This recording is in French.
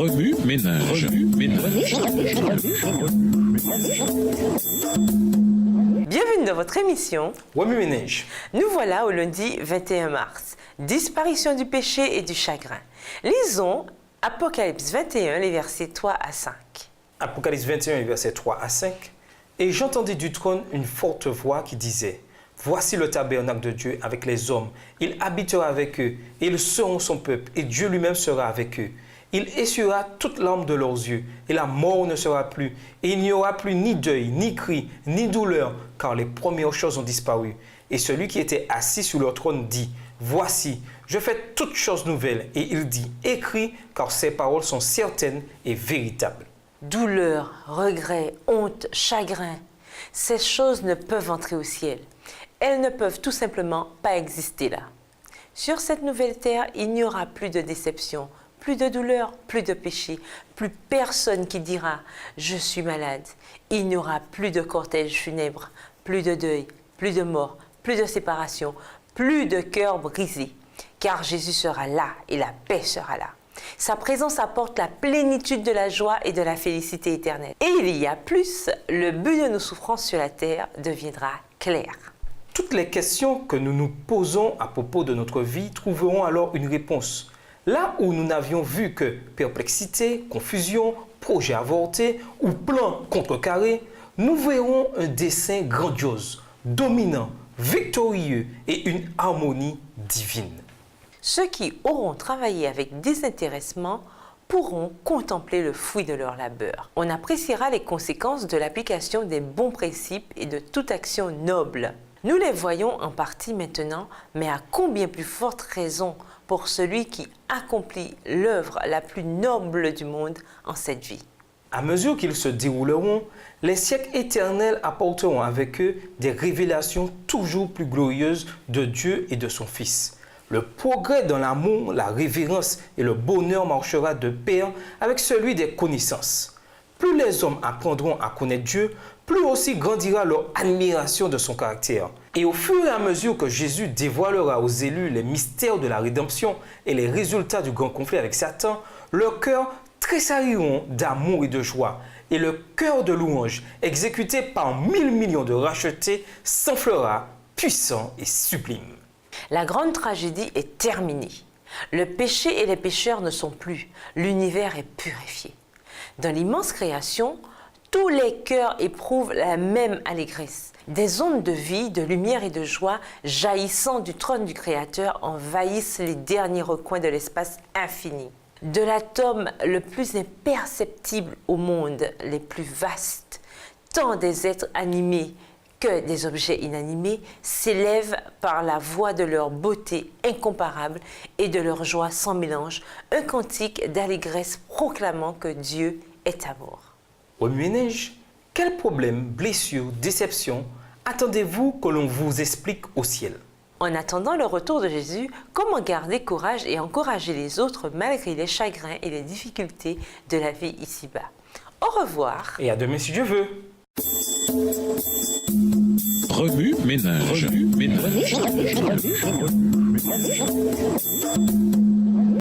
Remue ménage. Bienvenue dans votre émission Remue ménage. Nous voilà au lundi 21 mars. Disparition du péché et du chagrin. Lisons Apocalypse 21, les versets 3 à 5. Apocalypse 21, versets 3 à 5. Et j'entendis du trône une forte voix qui disait: Voici le tabernacle de Dieu avec les hommes. Il habitera avec eux, et ils seront son peuple, et Dieu lui-même sera avec eux. Il essuiera toute larme de leurs yeux, et la mort ne sera plus. Et il n'y aura plus ni deuil, ni cri, ni douleur, car les premières choses ont disparu. Et celui qui était assis sur le trône dit: Voici, je fais toutes choses nouvelles. Et il dit: Écris, car ces paroles sont certaines et véritables. Douleur, regret, honte, chagrin, ces choses ne peuvent entrer au ciel. Elles ne peuvent tout simplement pas exister là. Sur cette nouvelle terre, il n'y aura plus de déception, plus de douleur, plus de péché, plus personne qui dira « je suis malade ». Il n'y aura plus de cortège funèbre, plus de deuil, plus de mort, plus de séparation, plus de cœur brisé. Car Jésus sera là et la paix sera là. Sa présence apporte la plénitude de la joie et de la félicité éternelle. Et il y a plus, le but de nos souffrances sur la terre deviendra clair. Toutes les questions que nous nous posons à propos de notre vie trouveront alors une réponse. Là où nous n'avions vu que perplexité, confusion, projet avorté ou plan contrecarré, nous verrons un dessein grandiose, dominant, victorieux et une harmonie divine. Ceux qui auront travaillé avec désintéressement pourront contempler le fruit de leur labeur. On appréciera les conséquences de l'application des bons principes et de toute action noble. Nous les voyons en partie maintenant, mais à combien plus forte raison pour celui qui accomplit l'œuvre la plus noble du monde en cette vie. À mesure qu'ils se dérouleront, les siècles éternels apporteront avec eux des révélations toujours plus glorieuses de Dieu et de son Fils. Le progrès dans l'amour, la révérence et le bonheur marchera de pair avec celui des connaissances. Plus les hommes apprendront à connaître Dieu, plus aussi grandira leur admiration de son caractère. Et au fur et à mesure que Jésus dévoilera aux élus les mystères de la rédemption et les résultats du grand conflit avec Satan, leurs cœurs tressailleront d'amour et de joie. Et le cœur de louange, exécuté par 1000 millions de rachetés, s'enflera puissant et sublime. La grande tragédie est terminée. Le péché et les pécheurs ne sont plus. L'univers est purifié. Dans l'immense création, tous les cœurs éprouvent la même allégresse. Des ondes de vie, de lumière et de joie jaillissant du trône du Créateur envahissent les derniers recoins de l'espace infini. De l'atome le plus imperceptible au monde, les plus vastes, tant des êtres animés que des objets inanimés s'élèvent par la voix de leur beauté incomparable et de leur joie sans mélange, un cantique d'allégresse proclamant que Dieu est amour. Remue ménage, quel problème, blessure, déception attendez-vous que l'on vous explique au ciel? En attendant le retour de Jésus, comment garder courage et encourager les autres malgré les chagrins et les difficultés de la vie ici-bas? Au revoir. Et à demain si Dieu veut. Remue ménage.